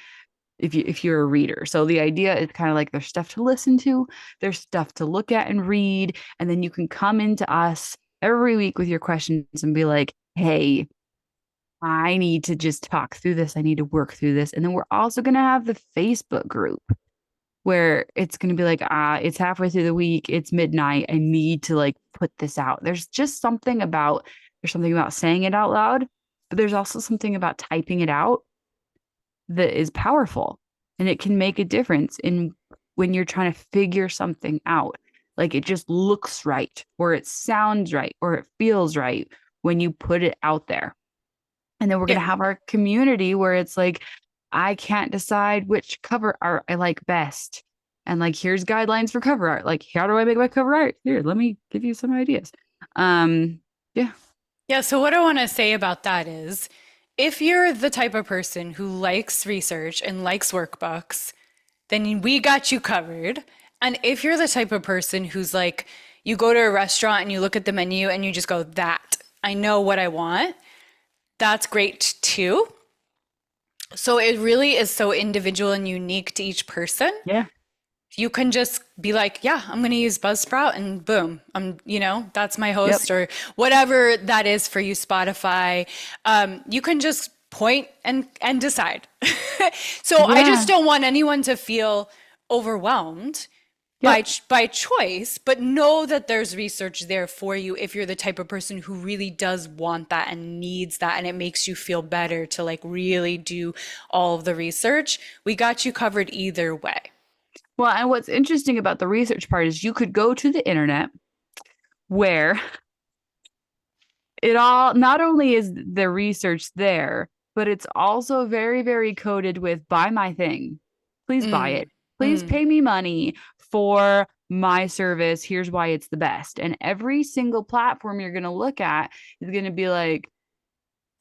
Speaker 2: if you're a reader. So the idea is kind of like there's stuff to listen to, there's stuff to look at and read, and then you can come into us every week with your questions and be like, hey, I need to just talk through this. I need to work through this. And then we're also going to have the Facebook group where it's going to be like, it's halfway through the week. It's midnight. I need to like put this out. There's something about saying it out loud, but there's also something about typing it out that is powerful, and it can make a difference in when you're trying to figure something out. Like it just looks right, or it sounds right, or it feels right when you put it out there. And then we're going
Speaker 3: Yeah.
Speaker 2: to have our community where it's like, I can't decide which cover art I like best. And like, here's guidelines for cover art. Like, how do I make my cover art? Here, let me give you some ideas. Yeah.
Speaker 3: Yeah, so what I want to say about that is if you're the type of person who likes research and likes workbooks, then we got you covered. And if you're the type of person who's like, you go to a restaurant and you look at the menu and you just go, that, I know what I want, that's great too. So it really is so individual and unique to each person.
Speaker 2: Yeah.
Speaker 3: You can just be like, yeah, I'm going to use Buzzsprout and boom, that's my
Speaker 2: Yep.
Speaker 3: host or whatever that is for you, Spotify. You can just point and decide. So I
Speaker 2: Yeah.
Speaker 3: just don't want anyone to feel overwhelmed
Speaker 2: Yep.
Speaker 3: by choice, but know that there's research there for you if you're the type of person who really does want that and needs that, and it makes you feel better to like really do all of the research. We got you covered either way.
Speaker 2: Well, and what's interesting about the research part is you could go to the internet where it all not only is the research there, but it's also very, very coded with buy my thing. Please buy
Speaker 3: Mm,
Speaker 2: it. Please
Speaker 3: mm.
Speaker 2: pay me money for my service. Here's why it's the best. And every single platform you're going to look at is going to be like,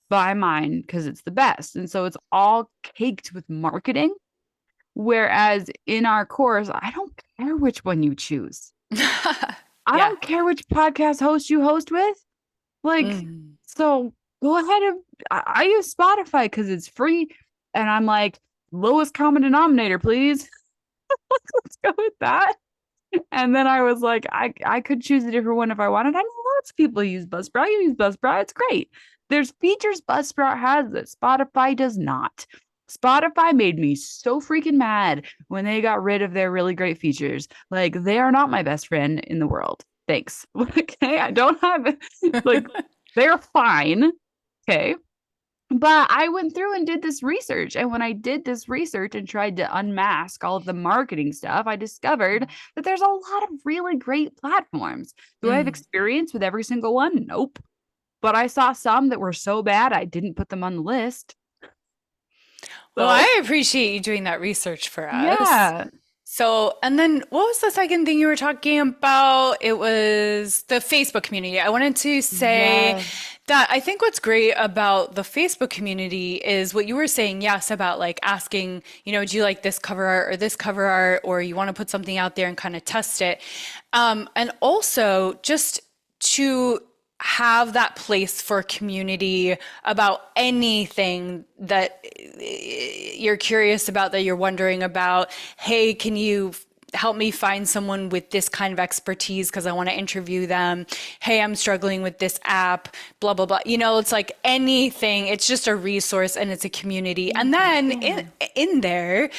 Speaker 2: buy mine because it's the best. And so it's all caked with marketing. Whereas in our course, I don't care which one you choose. I
Speaker 3: Yeah.
Speaker 2: don't care which podcast host you host with. Like,
Speaker 3: Mm.
Speaker 2: so go ahead and I use Spotify because it's free. And I'm like, lowest common denominator, please. Let's go with that. And then I was like, I could choose a different one if I wanted. I know lots of people use Buzzsprout. You use Buzzsprout. It's great. There's features Buzzsprout has that Spotify does not. Spotify made me so freaking mad when they got rid of their really great features. Like, they are not my best friend in the world. Thanks. Okay. I don't have, like, they're fine. Okay. But I went through and did this research. And when I did this research and tried to unmask all of the marketing stuff, I discovered that there's a lot of really great platforms. Do I have
Speaker 3: Mm.
Speaker 2: experience with every single one? Nope. But I saw some that were so bad, I didn't put them on the list.
Speaker 3: Well,
Speaker 2: So,
Speaker 3: I appreciate you doing that research for us.
Speaker 2: yeah.
Speaker 3: So, and then what was the second thing you were talking about? It was the Facebook community. I wanted to say
Speaker 2: Yes.
Speaker 3: that I think what's great about the Facebook community is what you were saying, yes, about like asking, do you like this cover art or this cover art, or you want to put something out there and kind of test it. And also just to have that place for community about anything that you're curious about, that you're wondering about. Hey, can you help me find someone with this kind of expertise because I want to interview them? Hey, I'm struggling with this app, blah, blah, blah. It's like anything. It's just a resource and it's a community. And then
Speaker 2: Yeah.
Speaker 3: in there,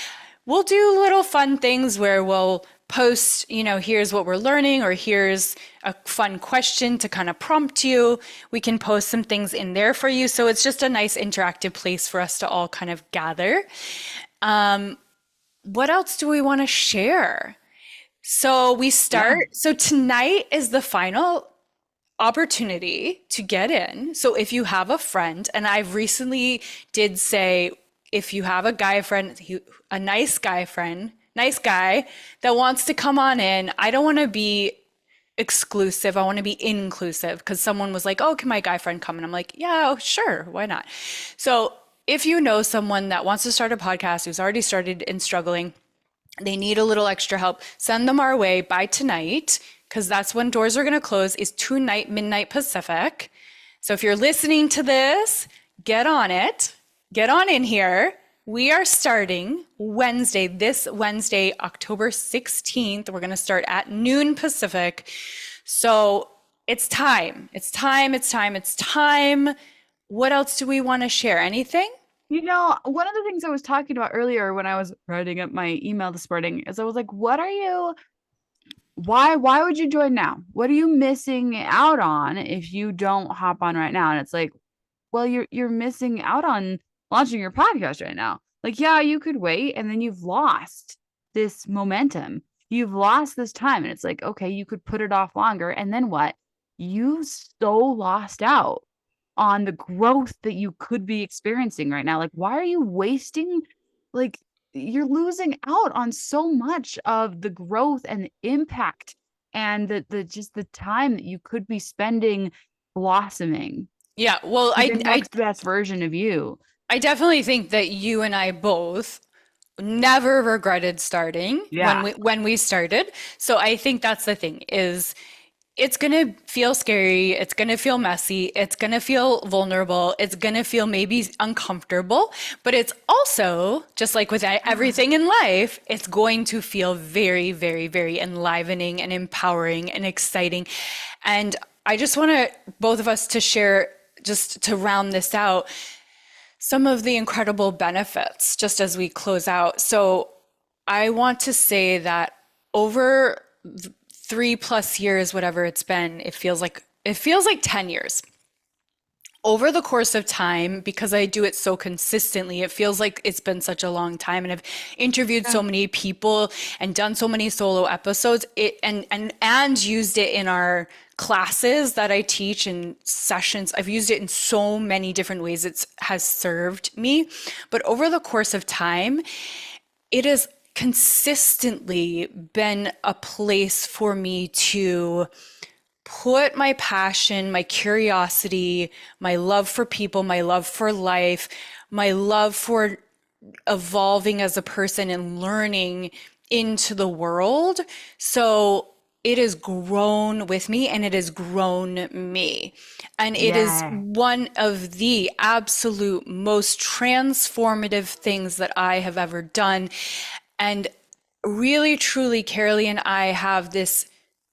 Speaker 3: we'll do little fun things where we'll post, here's what we're learning, or here's a fun question to kind of prompt you. We can post some things in there for you. So it's just a nice interactive place for us to all kind of gather. What else do we want to share?
Speaker 2: Yeah.
Speaker 3: So tonight is the final opportunity to get in. So if you have a friend, and I've recently did say, if you have a guy friend, a nice guy that wants to come on in, I don't want to be exclusive. I want to be inclusive, because someone was like, "Oh, can my guy friend come?" And I'm like, "Yeah, oh, sure, why not?" So if you know someone that wants to start a podcast, who's already started and struggling, they need a little extra help, send them our way by tonight, because that's when doors are going to close, is tonight, midnight Pacific. So if you're listening to this, get on it. Get on in here. We are starting this Wednesday, October 16th. We're going to start at noon Pacific. So it's time. It's time. It's time. It's time. What else do we want to share? Anything?
Speaker 2: One of the things I was talking about earlier when I was writing up my email this morning is I was like, why would you join now? What are you missing out on if you don't hop on right now? And it's like, well, you're missing out on launching your podcast right now. Like, yeah, you could wait, and then you've lost this momentum. You've lost this time. And it's like, okay, you could put it off longer. And then what? You so lost out on the growth that you could be experiencing right now. Like, why are you wasting, like, you're losing out on so much of the growth and the impact and the just the time that you could be spending blossoming
Speaker 3: Yeah, well,
Speaker 2: to the next best version of you.
Speaker 3: I definitely think that you and I both never regretted starting when
Speaker 2: Yeah.
Speaker 3: we started. So I think that's the thing, is it's going to feel scary, it's going to feel messy, it's going to feel vulnerable, it's going to feel maybe uncomfortable, but it's also, just like with everything in life, it's going to feel very, very, very enlivening and empowering and exciting. And I just want both of us to share, just to round this out, some of the incredible benefits just as we close out. So I want to say that over 3+ years, whatever it's been, it feels like 10 years. Over the course of time, because I do it so consistently, it feels like it's been such a long time. And I've interviewed
Speaker 2: Yeah.
Speaker 3: so many people and done so many solo episodes, and used it in our classes that I teach and sessions. I've used it in so many different ways. It has served me. But over the course of time, it has consistently been a place for me to put my passion, my curiosity, my love for people, my love for life, my love for evolving as a person and learning into the world. So it has grown with me and it has grown me. And it is
Speaker 2: Yeah.
Speaker 3: one of the absolute most transformative things that I have ever done. And really, truly, Carolee and I have this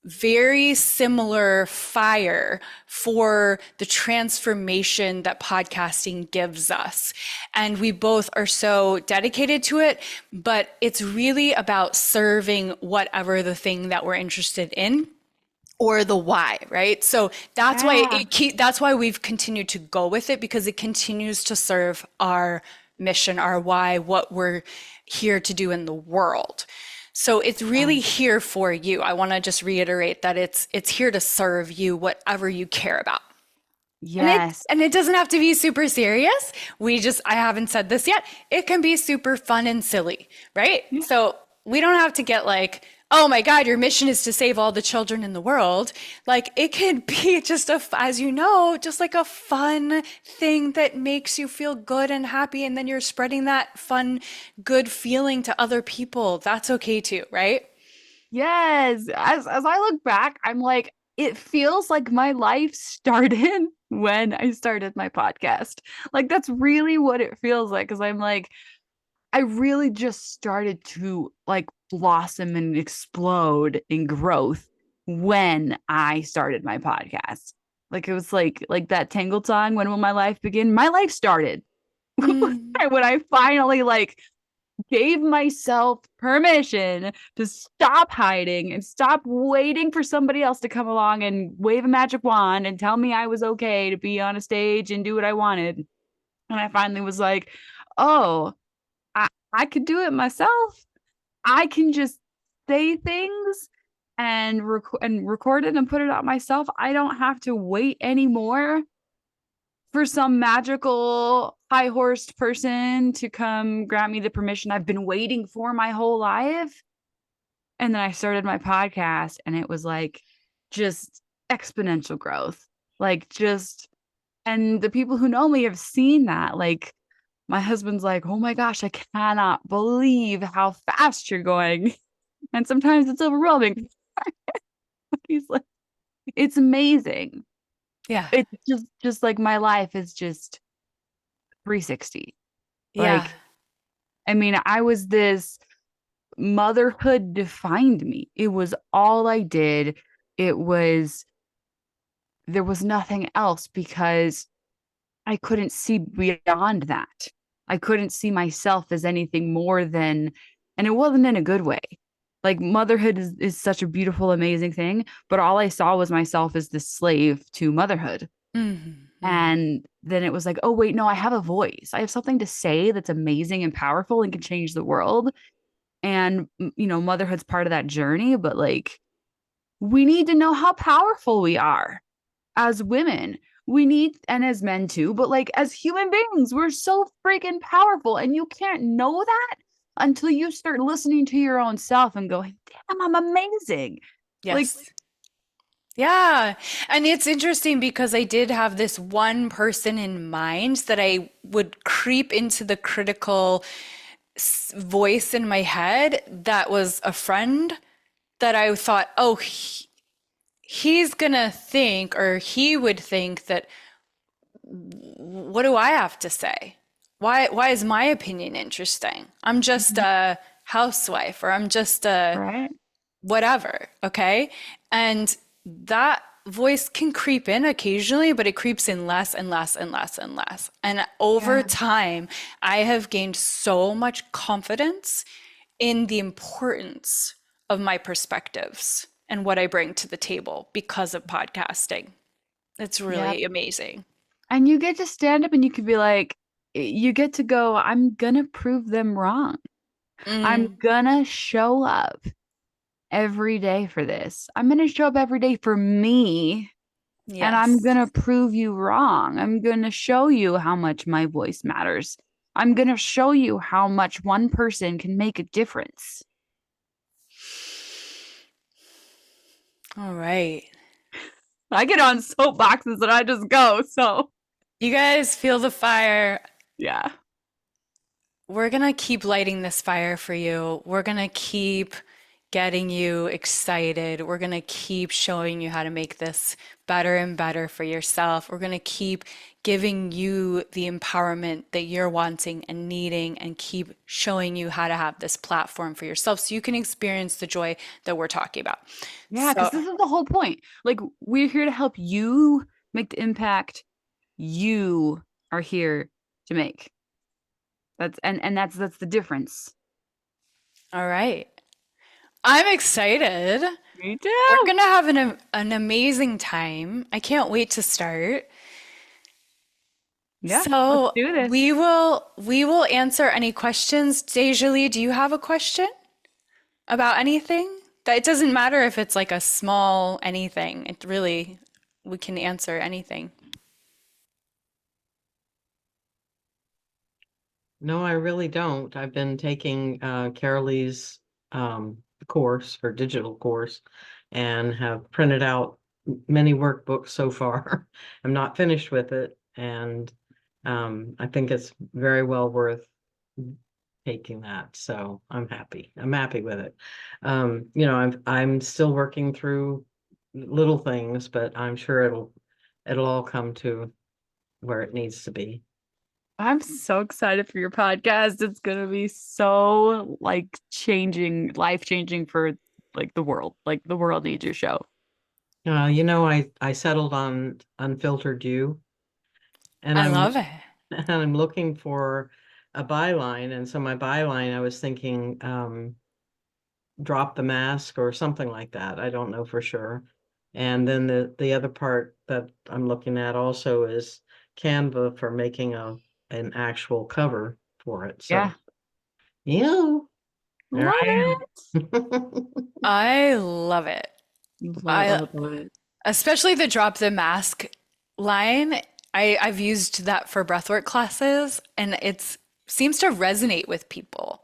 Speaker 3: very similar fire for the transformation that podcasting gives us. And we both are so dedicated to it, but it's really about serving whatever the thing that we're interested in or the why, right? So
Speaker 2: Yeah.
Speaker 3: that's why we've continued to go with it, because it continues to serve our mission, our why, what we're here to do in the world. So it's
Speaker 2: Yeah.
Speaker 3: really here for you. I want to just reiterate that it's here to serve you, whatever you care about. And it
Speaker 2: Yes.
Speaker 3: and it doesn't have to be super serious. I haven't said this yet. It can be super fun and silly, right?
Speaker 2: Yeah.
Speaker 3: So we don't have to get like, oh my God, your mission is to save all the children in the world. Like it could be just as you know, just like a fun thing that makes you feel good and happy. And then you're spreading that fun, good feeling to other people. That's okay too, right?
Speaker 2: Yes. As I look back, I'm like, it feels like my life started when I started my podcast. Like that's really what it feels like. Cause I'm like, I really just started to like blossom and explode in growth when I started my podcast. Like it was like that Tangled song, When Will My Life Begin? My life started
Speaker 3: Mm.
Speaker 2: when I finally like gave myself permission to stop hiding and stop waiting for somebody else to come along and wave a magic wand and tell me I was okay to be on a stage and do what I wanted. And I finally was like, oh, I could do it myself. I can just say things and record it and put it out myself. I don't have to wait anymore for some magical high horsed person to come grant me the permission I've been waiting for my whole life. And then I started my podcast and it was like just exponential growth. Like just and the people who know me have seen that. Like my husband's like, "Oh my gosh, I cannot believe how fast you're going." And sometimes it's overwhelming. He's like, "It's amazing."
Speaker 3: Yeah.
Speaker 2: It's just like my life is just 360.
Speaker 3: Yeah.
Speaker 2: Like, I mean, I was this motherhood defined me. It was all I did. It was there was nothing else because I couldn't see beyond that. I couldn't see myself as anything more than and it wasn't in a good way. Like motherhood is such a beautiful, amazing thing, but all I saw was myself as this slave to motherhood.
Speaker 3: Hmm. Hmm.
Speaker 2: And then it was like, oh, wait, no, I have a voice. I have something to say that's amazing and powerful and can change the world. And, motherhood's part of that journey, but like, we need to know how powerful we are as women. We need, and as men too, but like as human beings, we're so freaking powerful. And you can't know that until you start listening to your own self and going, damn, I'm amazing. Like,
Speaker 3: Yes. Yeah. And it's interesting because I did have this one person in mind that I would creep into the critical voice in my head that was a friend that I thought, oh, he's gonna think, or he would think that, what do I have to say? Why is my opinion interesting? I'm just a housewife, or I'm just a
Speaker 2: right?
Speaker 3: whatever, okay? And that voice can creep in occasionally, but it creeps in less and less and less and less. And over
Speaker 2: Yeah.
Speaker 3: time, I have gained so much confidence in the importance of my perspectives and what I bring to the table because of podcasting. It's
Speaker 2: Yeah.
Speaker 3: really amazing.
Speaker 2: And you get to stand up and you could be like, you get to go, I'm gonna prove them wrong. I'm
Speaker 3: Mm,
Speaker 2: gonna show up every day for this. I'm gonna show up every day for me, and I'm
Speaker 3: yes.
Speaker 2: gonna prove you wrong. I'm gonna show you how much my voice matters. I'm gonna show you how much one person can make a difference.
Speaker 3: All right.
Speaker 2: I get on soapboxes and I just go. So,
Speaker 3: You guys feel the fire.
Speaker 2: yeah.
Speaker 3: We're going to keep lighting this fire for you. We're going to keep getting you excited. We're going to keep showing you how to make this better and better for yourself. We're going to keep giving you the empowerment that you're wanting and needing, and keep showing you how to have this platform for yourself so you can experience the joy that we're talking about.
Speaker 2: Yeah, because
Speaker 3: So,
Speaker 2: this is the whole point. Like, we're here to help you make the impact you are here to make. That's the difference.
Speaker 3: all right. I'm excited.
Speaker 2: Me
Speaker 3: We're
Speaker 2: too.
Speaker 3: gonna have an amazing time. I can't wait to start.
Speaker 2: Yeah, let's
Speaker 3: So
Speaker 2: do this.
Speaker 3: we will answer any questions. Dejalie, do you have a question about anything? That it doesn't matter if it's like a small anything. It really, we can answer anything.
Speaker 1: No, I really don't. I've been taking Carolee's course, her digital course, and have printed out many workbooks so far. I'm not finished with it, and I think it's very well worth taking that. So I'm happy. I'm happy with it. I'm still working through little things, but I'm sure it'll all come to where it needs to be.
Speaker 2: I'm so excited for your podcast. It's gonna be so like changing, life changing for like the world. Like the world needs your show.
Speaker 1: I settled on Unfiltered You, and
Speaker 3: I
Speaker 1: I'm
Speaker 3: love it.
Speaker 1: and I'm looking for a byline. And so my byline, I was thinking, drop the mask or something like that. I don't know for sure. And then the other part that I'm looking at also is Canva for making an actual cover for it. So
Speaker 2: Yeah.
Speaker 1: yeah, there
Speaker 2: Love
Speaker 1: I am.
Speaker 2: it.
Speaker 3: I love it.
Speaker 2: Love it,
Speaker 3: I
Speaker 2: love it, love it.
Speaker 3: especially the drop the mask line. I've used that for breathwork classes, and it's seems to resonate with people.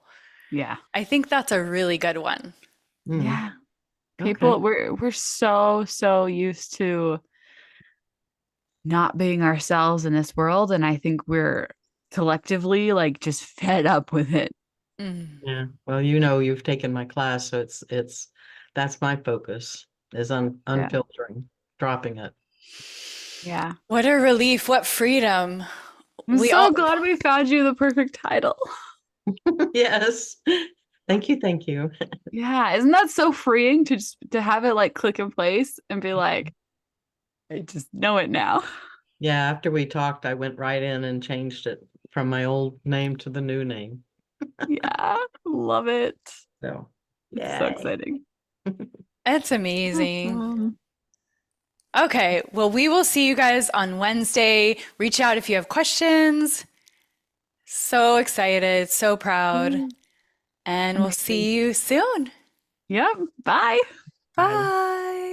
Speaker 2: Yeah.
Speaker 3: I think that's a really good one.
Speaker 1: Mm,
Speaker 2: Yeah.
Speaker 1: okay.
Speaker 2: People, we're so used to not being ourselves in this world. And I think we're collectively like just fed up with it.
Speaker 3: Mm.
Speaker 1: Yeah. Well, you've taken my class, so that's my focus is
Speaker 2: Yeah.
Speaker 1: unfiltering, dropping it.
Speaker 2: Yeah.
Speaker 3: What a relief, what freedom.
Speaker 2: I'm
Speaker 3: We
Speaker 2: so
Speaker 3: all,
Speaker 2: glad we found you the perfect title.
Speaker 1: Yes. Thank you, thank you.
Speaker 2: Yeah. Isn't that so freeing to just to have it like click in place and be like, I just know it now.
Speaker 1: Yeah, after we talked, I went right in and changed it from my old name to the new name.
Speaker 2: Yeah. Love it.
Speaker 1: So,
Speaker 2: It's so
Speaker 1: yay.
Speaker 2: exciting.
Speaker 3: it's amazing.
Speaker 2: Awesome.
Speaker 3: Okay, well, we will see you guys on Wednesday. Reach out if you have questions. So excited, so proud, and we'll
Speaker 2: Amazing.
Speaker 3: see you soon.
Speaker 2: Yep. Bye.
Speaker 1: Bye.
Speaker 3: Bye.